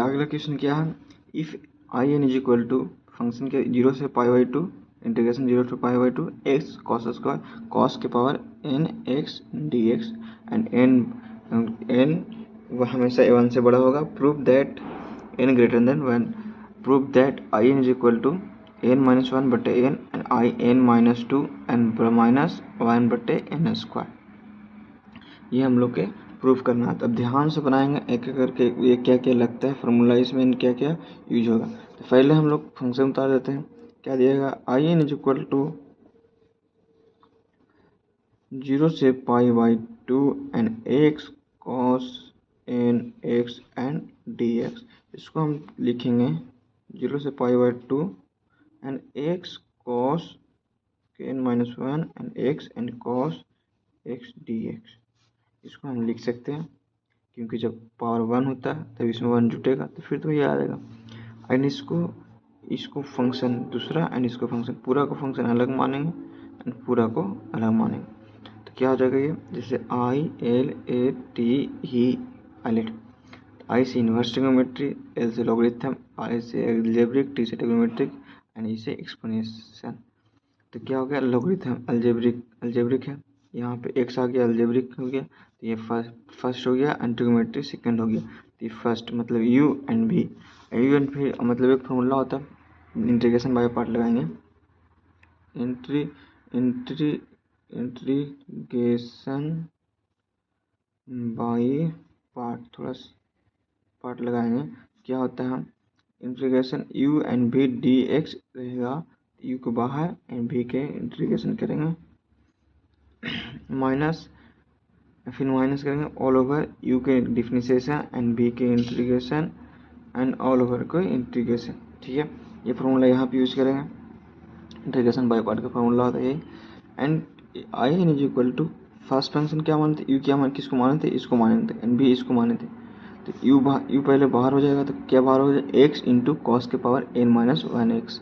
अगला क्वेश्चन क्या है, if I n is equal to function के 0 से π/2 integration 0 to π/2 x cos square cos के power n x d x and n वह हमेशा 1 से बड़ा होगा। Prove that n greater than 1, prove that I n is equal to n-1 बटे N and I n-2 and -1 बटे N square. ये हम लोग के प्रूफ करना है। तो अब ध्यान से बनाएंगे एक एक करके, ये क्या क्या लगता है फार्मूला, इसमें क्या क्या यूज होगा। तो पहले हम लोग फंक्शन उतार देते हैं। क्या दिएगा, I n is equal to 0 से π/2 and x cos n x and d x. इसको हम लिखेंगे 0 से π/2 and x cos n-1 and x and cos x d x. इसको हम लिख सकते हैं क्योंकि जब पावर 1 होता है तब इसमें 1 जुटेगा तो फिर तो ये आ जाएगा। एंड इसको फंक्शन दूसरा एंड इसको फंक्शन, पूरा को फंक्शन अलग मानेंगे एंड पूरा को अलग मानेंगे। तो क्या हो जाएगा ये, जैसे आई एल ए टी ही आइलेट, आई से इन्वर्स ट्रिग्नोमेट्री, एल से लॉगरिथम, आई से अलजेब्रिक, टी से ट्रिग्नोमेट्रिक एंड ई से एक्सपोनेंशियल। तो क्या हो गया, लॉगरिथम अलजेब्रिक है, यहाँ पे एक्स आ गया, अलजेब्रिक हो गया, तो ये फर्स्ट हो गया एंड ट्रिग्नोमेट्री सेकंड हो गया। तो ये फर्स्ट मतलब यू एंड भी मतलब एक फॉर्मूला होता है, इंटीग्रेशन बाय पार्ट लगाएंगे, इंटीग्रेशन बाय पार्ट, थोड़ा पार्ट लगाएंगे। क्या होता है, इंटीग्रेशन यू एंड भी डी एक्स रहेगा, यू को बाहर एंड भी के इंटीग्रेशन करेंगे, माइनस फिर माइनस करेंगे ऑल ओवर यू के डिफरेंशिएशन एंड बी के इंटीग्रेशन एंड ऑल ओवर को इंटीग्रेशन। ठीक है, ये फार्मूला यहाँ पे यूज करेंगे, इंटीग्रेशन बाय पार्ट का फार्मूला होता है यही। And I n is equal to first function क्या माने थे, यू क्या माने, किसको माने थे, इसको माने थे, एंड बी इसको माने थे। तो यू पहले बाहर हो जाएगा, तो क्या बाहर हो जाएगा, एक्स इंटू कॉस के power n-1 x,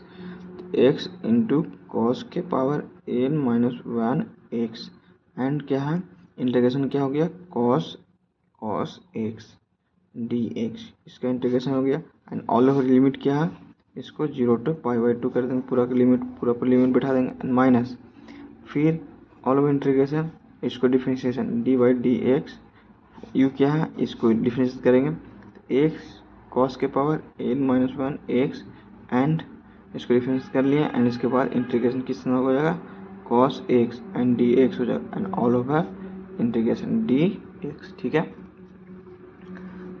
x into cos के पावर n-1 एक्स एंड क्या है, इंटीग्रेशन क्या हो गया, कॉस एक्स डी एक्स, इसका इंटीग्रेशन हो गया एंड ऑल ओवर लिमिट क्या है, इसको 0 to π/2 कर देंगे, पूरा का लिमिट पूरा पर लिमिट बैठा देंगे एंड माइनस फिर ऑल ओवर इंटीग्रेशन, इसको differentiation D by d x, you क्या है, इसको डिफरेंशिएट करेंगे, एक्स कॉस के पावर n-1 एक्स एंड इसको डिफरेंस कर लिया एंड इसके बाद इंटीग्रेशन किस तरह हो जाएगा, cos x and d x हो जाएगा and all over integration D x. ठीक है,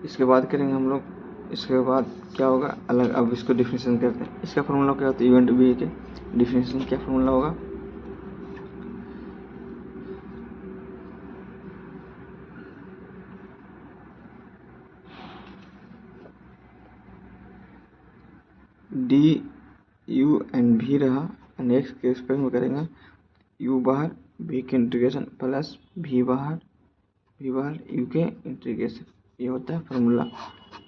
इसके बाद करेंगे हम लोग, इसके बाद क्या होगा अलग, अब इसको डिफरेंशिएशन करते हैं। इसका फॉर्मूला क्या होता है, इवेंट बी के डिफरेंशिएशन क्या फॉर्मूला होगा, डी यू एंड भी रहा एंड एक्स के स्पेस में करेंगे, यू बाहर भी के इंटीग्रेशन प्लस भी बाहर यू के इंटीग्रेशन, ये होता है फार्मूला।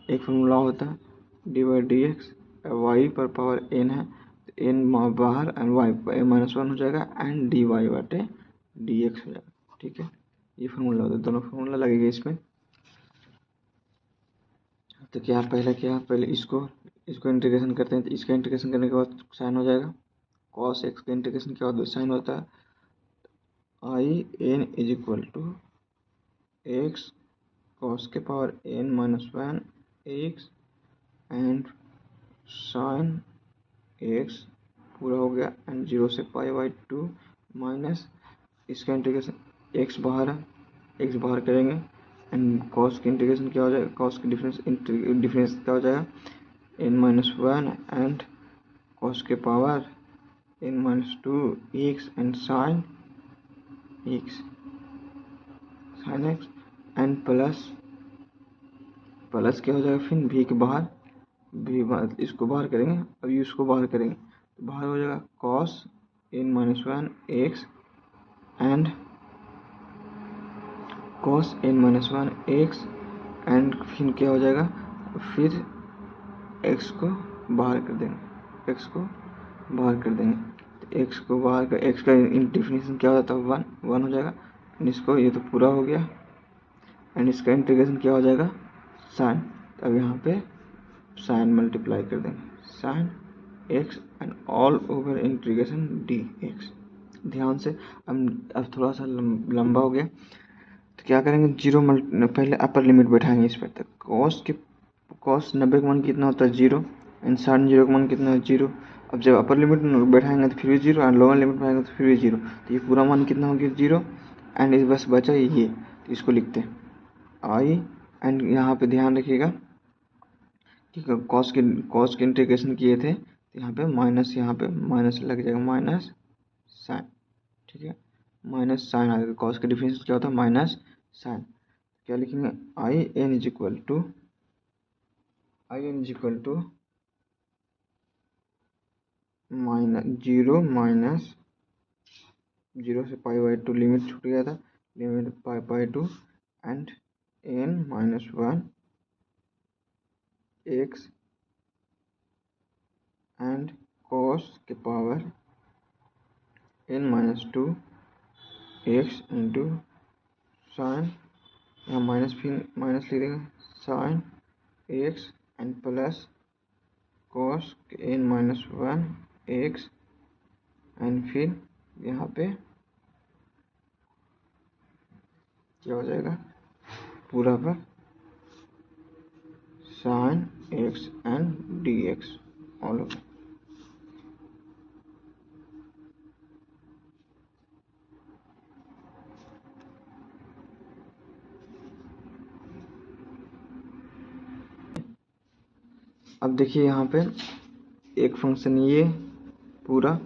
एक फार्मूला होता है d by d x, y पर पावर एन है तो एन बाहर एंड वाई -1 हो जाएगा एंड डी वाई बटे डी एक्स हो जाएगा। ठीक है, ये फार्मूला होता है, दोनों फार्मूला लगेगा इसमें। तो पहले इसको इंटीग्रेशन करते हैं, तो इसका इंटीग्रेशन करने के बाद साइन हो जाएगा, कॉस एक्स का इंटीग्रेशन के बाद साइन होता है, I n is equal to x cos के power n-1 x and sine x पूरा हो गया एंड 0 से π/2 माइनस इसका इंटीग्रेशन, एक्स बाहर है, एक्स बाहर करेंगे एंड कॉस की इंटीग्रेशन क्या हो जाएगा, कॉस की डिफरेंस क्या हो जाएगा, n-1 एंड कॉस के power n-2 x and sine x and plus क्या हो जाएगा, फिर भी के बाहर इसको बाहर करेंगे, अब इसको बाहर करेंगे तो बाहर हो जाएगा cos n-1 x and cos n-1 x and फिर क्या हो जाएगा, फिर एक्स को बाहर कर देंगे, तो एक्स को बाहर कर, एक्स का डिफिनेशन क्या हो जाता है, 1 हो जाएगा एंड इसको, ये तो पूरा हो गया एंड इसका इंटीग्रेशन क्या हो जाएगा, साइन। अब यहाँ पे साइन मल्टीप्लाई कर देंगे sine x and all over integration D x. ध्यान से अब थोड़ा सा लंबा हो गया तो क्या करेंगे, पहले अपर लिमिट बैठाएंगे इस पर तक। कॉस 90 का मान कितना होता है 0 एंड साइन 0 का मान कितना है 0। अब जब अपर लिमिट बैठाएंगे तो फिर भी 0 और लोअर लिमिट बैठाएंगे तो फिर भी 0, तो ये पूरा मान कितना हो गया 0 एंड इस बस बचा ये, तो इसको लिखते हैं आई। एंड यहाँ पे ध्यान रखिएगा कि कॉस के इंटीग्रेशन किए थे तो यहाँ पे माइनस लग जाएगा, माइनस साइन, ठीक है, माइनस साइन आ जाएगा। कॉस का डिफरेंस क्या होता है माइनस साइन। क्या लिखेंगे आई n is equal to minus 0 से π/2 लिमिट छूट गया था, limit π/2 and n-1 x and cos के power n-2 x into sine, यहाँ माइनस फिर माइनस लिख देंगे sine x and plus cos n-1 x and फिर यहाँ पे क्या हो जाएगा पूरा पर sine x and d x all over. अब देखिए यहाँ पे एक फंक्शन ये पूरा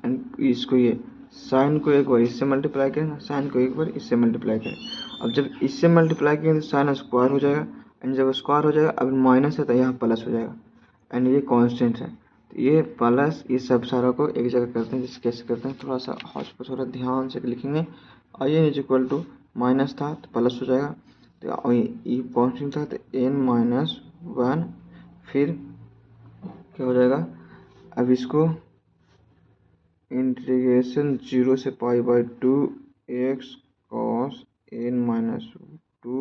एंड इसको ये साइन को एक बार इससे मल्टीप्लाई करें, साइन को एक बार इससे मल्टीप्लाई करें। अब जब इससे मल्टीप्लाई करेंगे तो साइन स्क्वायर हो जाएगा एंड जब स्क्वायर हो जाएगा अब माइनस है तो यहाँ प्लस हो जाएगा एंड ये कांस्टेंट है, तो ये प्लस ये सब सारा को एक जगह करते हैं। जिससे कैसे करते हैं थोड़ा सा हौच पर थोड़ा ध्यान से लिखेंगे। आई n is equal to minus था तो प्लस हो जाएगा, तो ये कांस्टेंट था तो n-1 फिर क्या हो जाएगा। अब इसको इंटीग्रेशन 0 से π/2 x cos n-2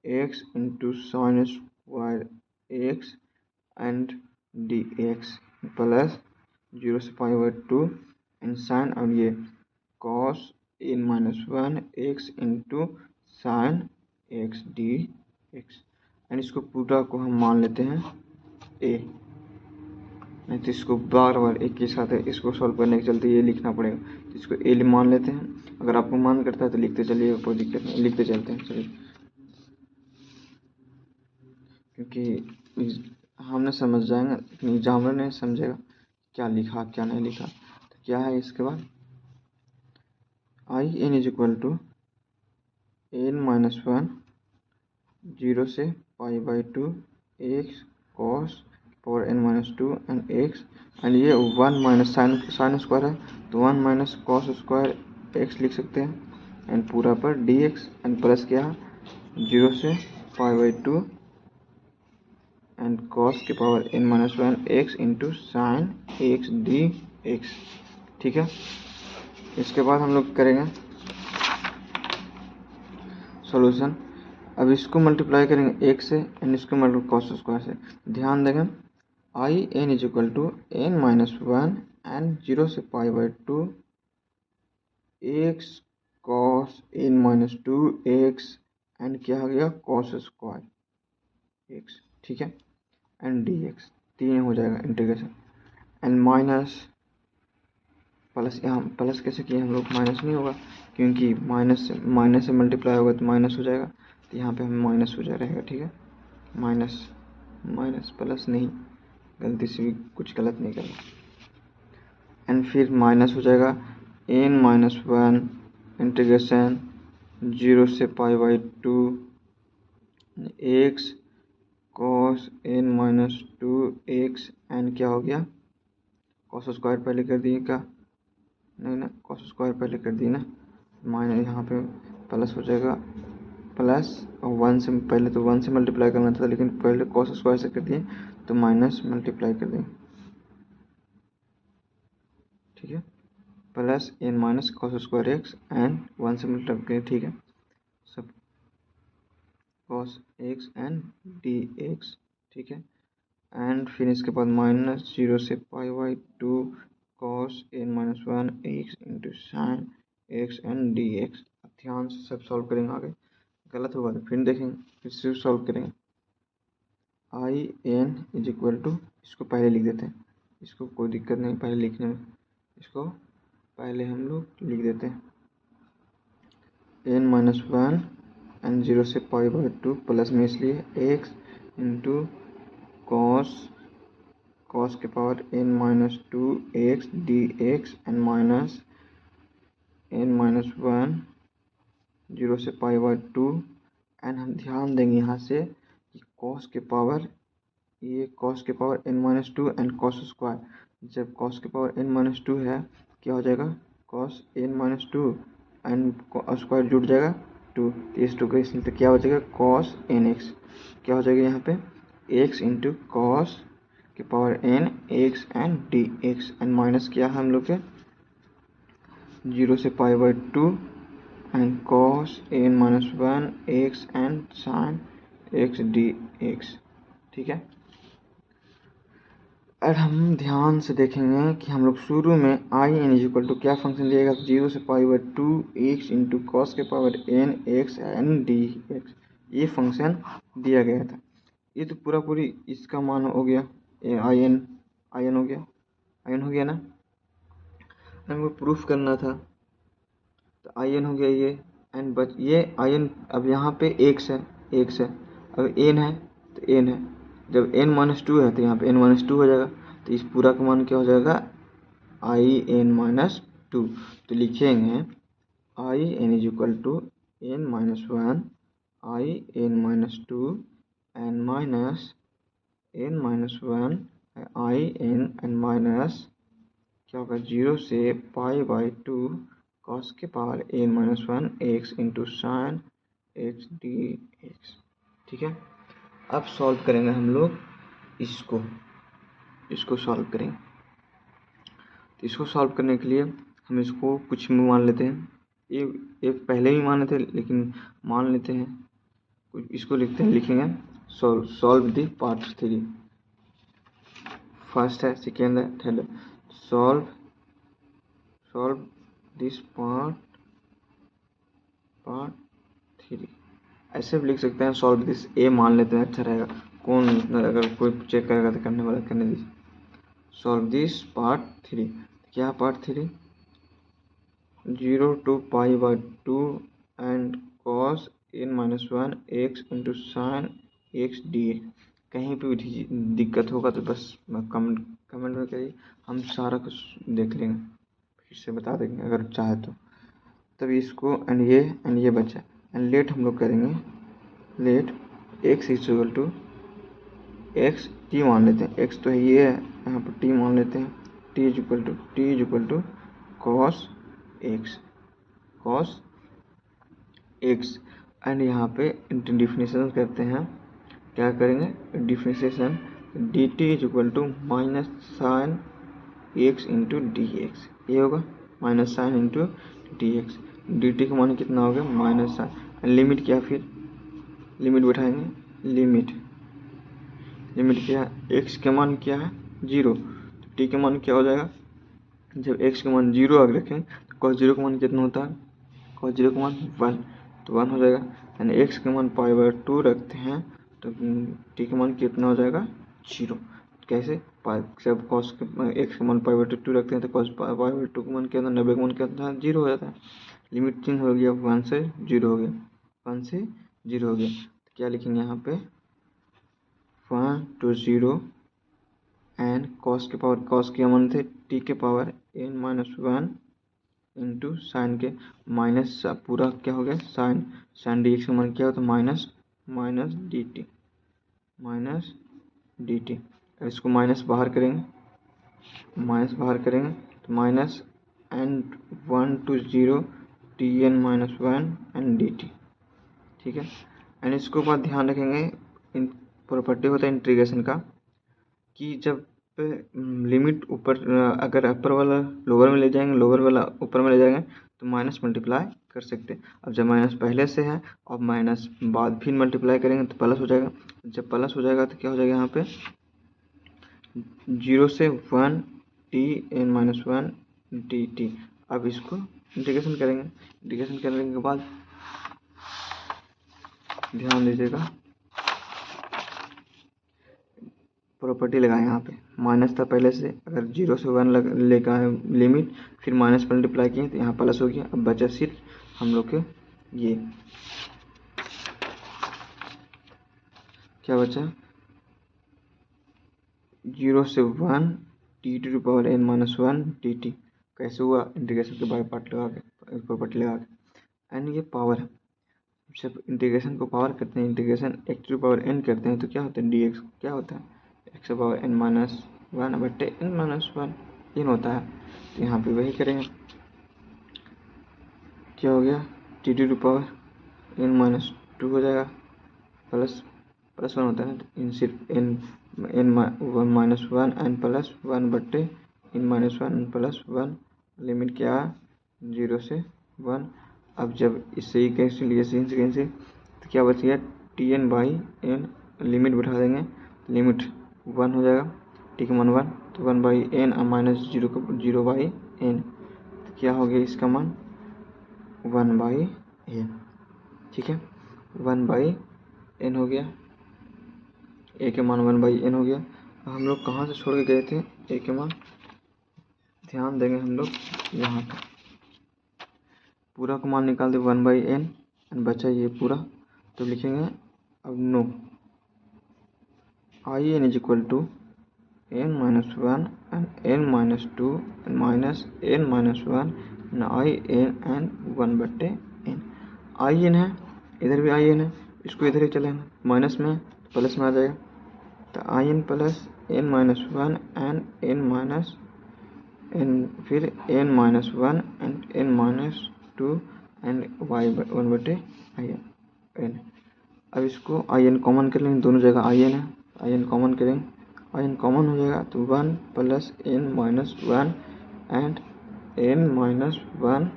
x into sine square x and d x plus 0 से π/2 एंड साइन, अब ये cos n-1 x into sign x d x and इसको पूरा को हम मान लेते हैं a, नहीं तो इसको बार बार एक के साथ इसको सॉल्व करने के चलते ये लिखना पड़ेगा, तो इसको ए मान लेते हैं। अगर आपको मान करता है तो लिखते चलिए, कोई दिक्कत नहीं, लिखते चलते हैं चलिए, क्योंकि हमने समझ जाएंगे लेकिन एग्जामिनर नहीं समझेगा क्या लिखा क्या नहीं लिखा। तो क्या है इसके बाद i n is equal to n-1 0 से π/2 x cos power n-2 and x and ये 1 माइनस साइन स्क्वायर है तो 1 माइनस कॉस स्क्वायर x लिख सकते हैं एंड पूरा पर डी एक्स एंड प्लस क्या 0 से π/2 एंड cos के power n-1 x into sign x d x. ठीक है, इसके बाद हम लोग करेंगे सॉल्यूशन। अब इसको मल्टीप्लाई करेंगे x से एंड इसको मल्टीप्लाई कॉस स्क्वायर से। ध्यान देंगे i n is equal to n-1 and 0 से π/2 x cos n-2 x and क्या हो गया cos स्क्वायर x, ठीक है, एंड डी एक्स 3 हो जाएगा इंटीग्रेशन एंड माइनस प्लस। यहाँ प्लस कैसे किए हम लोग, माइनस नहीं होगा क्योंकि माइनस से मल्टीप्लाई होगा तो माइनस हो जाएगा, तो यहाँ पे हमें माइनस हो जाएगा, ठीक है, माइनस प्लस नहीं, गलती से भी कुछ गलत नहीं करना एंड फिर माइनस हो जाएगा n-1 इंटीग्रेशन 0 से π/2 x cos n-2 x and क्या हो गया cos स्क्वायर पहले कर दिए क्या, नहीं ना cos स्क्वायर पहले कर दिए ना, माइनस यहाँ पे प्लस हो जाएगा प्लस और 1 से पहले तो 1 से मल्टीप्लाई करना था लेकिन पहले cos स्क्वायर से कर दिए तो माइनस मल्टीप्लाई कर देंगे, ठीक है, plus n- cos square x and 1 से मल्टीप्लाई करें, ठीक है, सब cos x and d x, ठीक है, एंड फिर इसके बाद माइनस 0 से pi by 2 cos n minus 1 x into sine x and d x. ध्यान से सब सॉल्व करेंगे, आगे गलत होगा तो फिर देखेंगे, फिर से सॉल्व करेंगे। I n is equal to, इसको पहले लिख देते हैं, इसको कोई दिक्कत नहीं पहले लिखने में, इसको पहले हम लोग लिख देते हैं n माइनस 1 एंड 0 से पाई बाई 2 प्लस में इसलिए एक्स इंटू कॉस के power n minus 2 x d x and minus n minus 1 0 से पाई बाई 2 एंड हम ध्यान देंगे यहाँ से कि कॉस के पावर, ये कॉस के power n minus 2 and cos square, जब कॉस के पावर n माइनस 2 है क्या हो जाएगा, cos n minus 2 and square जुड़ जाएगा 2, इस 2 का इसलिए तो क्या हो जाएगा कॉस n x, क्या हो जाएगा यहाँ पे x इंटू कॉस के power n x and d x and minus क्या है हम लोग के 0 से pi by 2 and cos n minus 1 x and sine x d x. ठीक है, और हम ध्यान से देखेंगे कि हम लोग शुरू में I n is equal to क्या फंक्शन दिएगा, 0 से pi by 2 x into cos के power n x n d x, ये फंक्शन दिया गया था। ये तो पूरा पूरी इसका मान हो गया, आई एन हो गया, आई एन हो गया ना, हमको प्रूफ करना था तो आई एन हो गया ये, एन बच ये आई एन, अब यहाँ पे एक्स है, अब एन है तो एन है, जब n माइनस 2 है तो यहाँ पे n माइनस 2 हो जाएगा, तो इस पूरा का मान क्या हो जाएगा आई एन माइनस 2, तो लिखेंगे आई n is equal to n minus 1 i n minus 2 n minus n minus 1 i n n minus क्या होगा 0 से पाई बाई 2 कॉस के power n minus 1 x into sine x d x. ठीक है, अब solve करेंगे हम लोग इसको सॉल्व करेंगे, तो इसको सॉल्व करने के लिए हम इसको कुछ में मान लेते हैं, ये पहले ही माने थे लेकिन मान लेते हैं कुछ, इसको लिखते हैं, लिखेंगे सॉल्व दी पार्ट 3, फर्स्ट है, सेकेंड है, थर्ड है, सॉल्व दिस पार्ट 3, ऐसे भी लिख सकते हैं, सॉल्व दिस ए मान लेते हैं, अच्छा रहेगा, कौन अगर कोई चेक करेगा तो करने वाला करने दीजिए। सॉल्व दिस पार्ट 3, क्या part 3, 0 to pi by 2 and cos n minus 1 x into sine x d x. कहीं पे भी दिक्कत होगा तो बस कमेंट में करिए, हम सारा कुछ देख लेंगे, फिर से बता देंगे अगर चाहे तो। तभी इसको एंड ये बचा, एंड लेट हम लोग करेंगे, let x is equal to x t मान लेते हैं, x तो ये है, यहाँ पर t मान लेते हैं, t is equal to cos x and यहाँ पे डिफिनेशन करते हैं, क्या करेंगे definition, d t is equal to minus sine x into d x, ये होगा minus sine into d x, d t का मान कितना हो गया माइनस साइन, लिमिट क्या, फिर लिमिट बैठाएंगे, लिमिट क्या है, x के मान क्या है 0, तो t के मान क्या हो जाएगा, जब x के मान 0 अगर रखें तो cos 0 का मान कितना होता है, cos 0 का मान 1, तो 1 हो जाएगा, यानी x के मान पाई बाई 2 रखते हैं तो t के मान कितना हो जाएगा 0, कैसे जब cos के x के मान पाई बाई 2 रखते हैं तो cos पाई बाई 2 का मान क्या होता है, 90 का मान क्या होता है 0 हो जाता है, लिमिट चेंज हो गया, 1 से 0 हो गया, 1 से 0 हो गया, तो क्या लिखेंगे यहाँ पे 1 to 0 एंड कॉस के पावर, कॉस के मान थे टी के power n minus 1 into sine के माइनस पूरा क्या हो गया साइन डी एक्स का मान क्या होता है माइनस डी टी, इसको माइनस बाहर करेंगे तो minus and 1 to 0 t n minus 1 and d t. ठीक है, एंड इसको बाद ध्यान रखेंगे, इन प्रॉपर्टी होता है इंटीग्रेशन का कि जब लिमिट ऊपर अगर अपर वाला लोअर में ले जाएंगे, लोअर वाला ऊपर में ले जाएंगे तो माइनस मल्टीप्लाई कर सकते हैं, अब जब माइनस पहले से है और माइनस बाद फिर मल्टीप्लाई करेंगे तो प्लस हो जाएगा, जब प्लस हो जाएगा तो क्या हो जाएगा यहाँ पे 0 से 1 t n minus 1 d t. अब इसको इंटीग्रेशन करेंगे। इंटीग्रेशन करने के बाद ध्यान दीजिएगा, प्रॉपर्टी लगाए यहाँ पे। माइनस था पहले से, अगर 0 से 1 लेकर आए लिमिट, फिर माइनस मल्टीप्लाई किए तो यहाँ प्लस हो गया। अब बचा सिर्फ हम लोग के ये क्या बचा, 0 से 1 t to the power n minus 1 d t. कैसे हुआ, इंटीग्रेशन के बाय पार्ट लगा के, प्रॉपर्टी लगा के। एंड ये पावर है, जब इंटीग्रेशन को पावर करते हैं, integration x to power n करते हैं तो क्या होता है, डी एक्स क्या होता है, एक्स पावर एन माइनस 1 बटे एन माइनस 1 इन होता है। तो यहाँ पे वही करेंगे, क्या हो गया, t to the power n minus 2 हो जाएगा, प्लस 1 होता है ना, तो इन सिर्फ एन माइनस 1 एन प्लस 1 बट्टे इन माइनस 1 प्लस 1, लिमिट क्या है 0 से 1। अब जब इससे ही कैंसिल, ये से कैंसिल, तो क्या बच गया, t n by n, limit बैठा देंगे, लिमिट 1 हो जाएगा, टी का मान 1, तो 1 बाई एन और माइनस 0 बाई एन, तो क्या हो गया इसका मान 1 बाई एन। ठीक है, 1 बाई एन हो गया, ए के मान 1 बाई एन हो गया। हम लोग कहाँ से छोड़ के गए थे ए के मान, ध्यान देंगे हम लोग यहाँ पर, पूरा का मान निकाल दे 1 बाई एन, बचा ये पूरा, तो लिखेंगे अब now I n is equal to n minus 1 and N minus 2 and minus n minus 1 and I n and 1 बट्टे एन। आई एन है, इधर भी आई एन है, इसको इधर ही चलेंगे, माइनस में प्लस में आ जाएगा, तो I n plus n minus 1 and N minus एन, फिर n minus 1 and N minus 2 एंड वाई 1 बटे आई एन। अब इसको आई एन कॉमन कर लेंगे, दोनों जगह आई एन है, आई एन कॉमन करेंगे, आई एन कॉमन हो जाएगा, तो 1 plus n minus 1 and N minus 1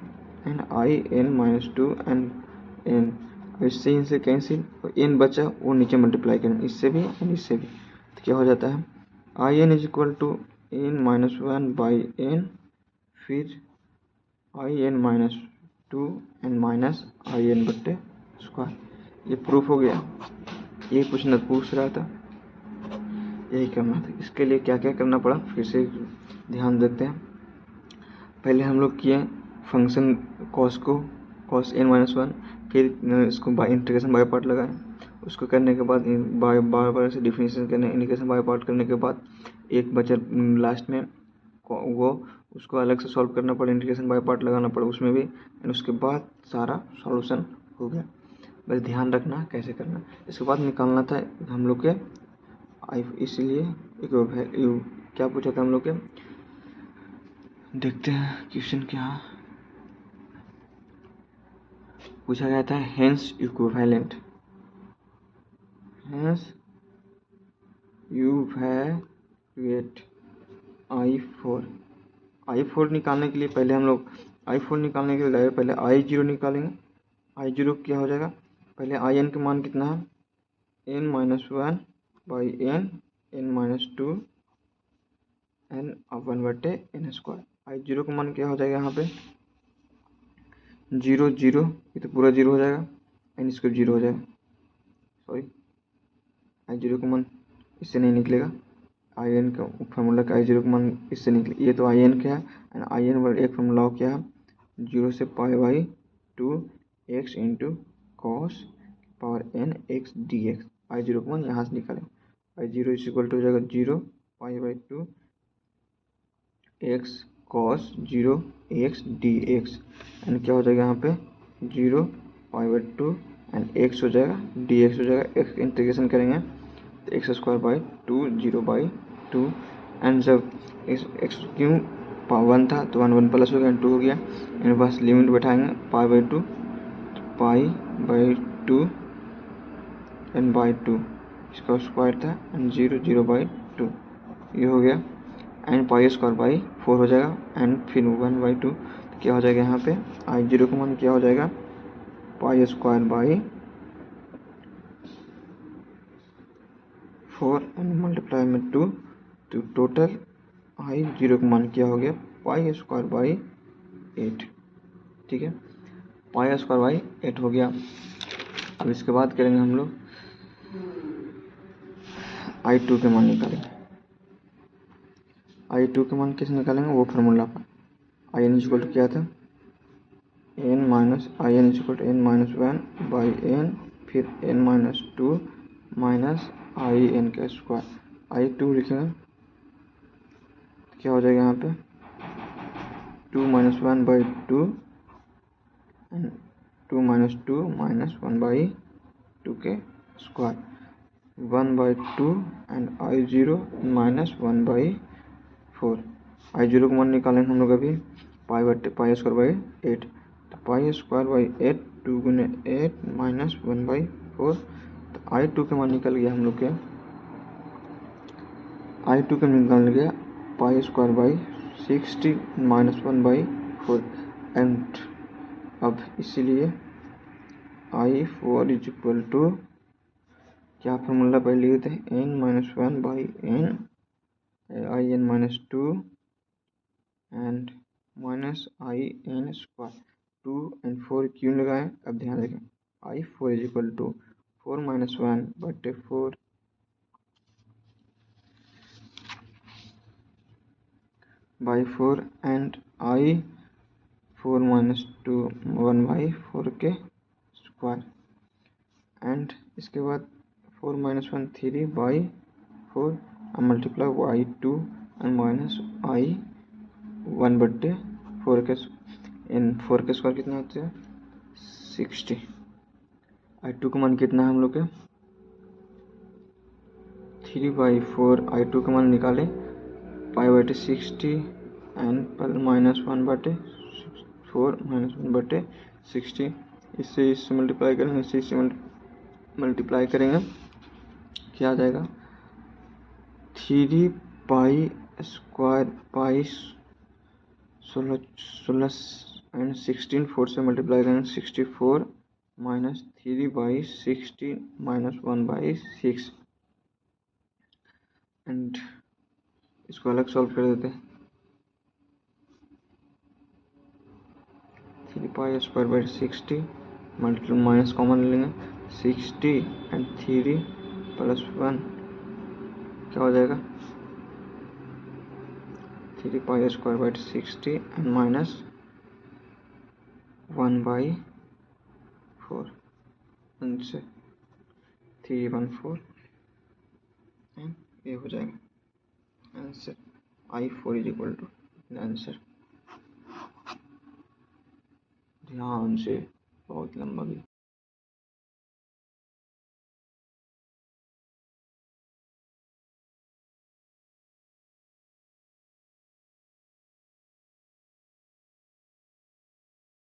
and I n minus 2 and n. अब इससे इनसे कैंसिल, और एन बचा वो नीचे मल्टीप्लाई करेंगे, इससे भी एंड इससे भी, तो क्या हो जाता है, I n is equal to n minus 1 by n, फिर I n minus 2 and minus I n बट्टे स्क्वायर। ये प्रूफ हो गया, ये क्वेश्चन पूछ रहा था, यही करना था। इसके लिए क्या क्या करना पड़ा फिर से ध्यान देते हैं। पहले हम लोग किए फंक्शन कॉस को, कॉस एन माइनस 1, फिर इसको बाय इंटीग्रेशन बाय पार्ट लगाएं, उसको करने के बाद बार बार से डिफिनेशन करने, इंटीग्रेशन बाय पार्ट करने के बाद एक बचा लास्ट में वो, उसको अलग से सॉल्व करना पड़ा, इंटीग्रेशन बाय पार्ट लगाना पड़ा उसमें भी, एंड उसके बाद सारा सॉल्यूशन हो गया। बस ध्यान रखना कैसे करना। इसके बाद निकालना था हम लोग के इसलिए क्या पूछा था हम लोग के, देखते हैं क्वेश्चन क्या पूछा गया था, hence equivalent, hence equivalent I4 निकालने के लिए पहले हम लोग I4 निकालने के लिए पहले I0 निकालेंगे। I0 क्या हो जाएगा, पहले IN का मान कितना है, n minus 1 by n minus 2 n 1 बटे एन स्क्वायर। I0 का मान क्या हो जाएगा यहाँ पे 0 0, ये तो पूरा 0 हो जाएगा, एन स्क्वायर 0 हो जाएगा, सॉरी I0 का मान इससे नहीं निकलेगा, आई एन का फार्मूला का I0 का मान इससे निकले, ये तो आई एन क्या है, एंड आई एन पर एक फार्मूला क्या है 0 से pi by 2 x into cos power n x d x. I0 का मान यहाँ से निकालें, I0 इज इक्वल टू हो जाएगा 0 पाई by 2 x cos 0 x d x, and क्या हो जाएगा यहाँ पे 0 पाई बाई 2 एंड एक्स हो जाएगा डी एक्स हो जाएगा, एक्स इंटीग्रेशन करेंगे तो x square by 2 0 by 2, and जब एक्स क्यों 1 था तो 1 प्लस हो गया, 2 हो गया, एंड बस लिमिट बैठाएंगे pi by 2, pi by 2 and by 2, इसका स्क्वायर था, एंड 0 0 बाई 2, ये हो गया, एंड पाई स्क्वायर बाई 4 हो जाएगा, एंड फिर 1 बाई 2, तो क्या हो जाएगा यहाँ पे I0 का मान क्या हो जाएगा पाई स्क्वायर बाई 4 एंड मल्टीप्लाई में 2 तो टोटल आई जीरो का मान क्या हो गया, पाई स्क्वायर बाई 8। ठीक है, पाई स्क्वायर बाई 8 हो गया। अब इसके बाद करेंगे हम लोग I2 के मान निकालेंगे। I2 के मान कैसे निकालेंगे, वो फार्मूला पर आई एन इक्वल टू क्या था, n minus I n equal to n minus 1 by n, फिर n minus 2 minus I n का स्क्वायर। I2 लिखेंगे क्या हो जाएगा यहाँ पे 2 minus 1 by 2 and 2 minus 2 minus 1 by 2 के square, 1 by 2 and I0 minus 1 by 4। I0 का मान निकालेंगे हम लोग अभी, पाई स्क्वायर बाई 8, तो पाई स्क्वायर बाई 8 2 गुने 8 माइनस 1 बाई 4। तो I2 के मान निकल गया हम लोग के, I2 का निकाल गया pi square by 60 minus 1 by 4। And अब इसीलिए I4 इज इक्वल टू क्या फॉर्मूला पहले लिए थे, n minus 1 by n I n minus 2 and minus I n square. 2 and 4 क्यों लगाएं, अब ध्यान रखें, I4 is equal to 4 minus 1 बटे 4 by 4 and I4 minus 2 1 by 4 के स्क्वायर। एंड इसके बाद 4 minus 1 3 by 4 multiply I2 and minus I1 बट्टे 4 के इन 4 के स्क्वायर कितना होते हैं 60। I2 का मान कितना है हम लोग के 3 बाई 4, I2 का मान निकाले पाई बटे 60 एंड पर माइनस 1 बटे 4 माइनस 1 बटे 60। इससे मल्टीप्लाई करेंगे, इससे मल्टीप्लाई करेंगे क्या आ जाएगा 3 पाई स्क्वायर पाई 16 एंड 16 4 से मल्टीप्लाई करेंगे 64 minus 3 by 60 minus 1 by 6 and इसको अलग सॉल्व कर देते हैं। 3 pi square by 60 multiply minus common लेंगे 60 एंड 3 प्लस 1 क्या हो जाएगा 3 pi square by 60 and minus 1 by 4 answer 314 and ये हो जाएगा answer I4 is equal to answer. ध्यान से, बहुत लंबा भी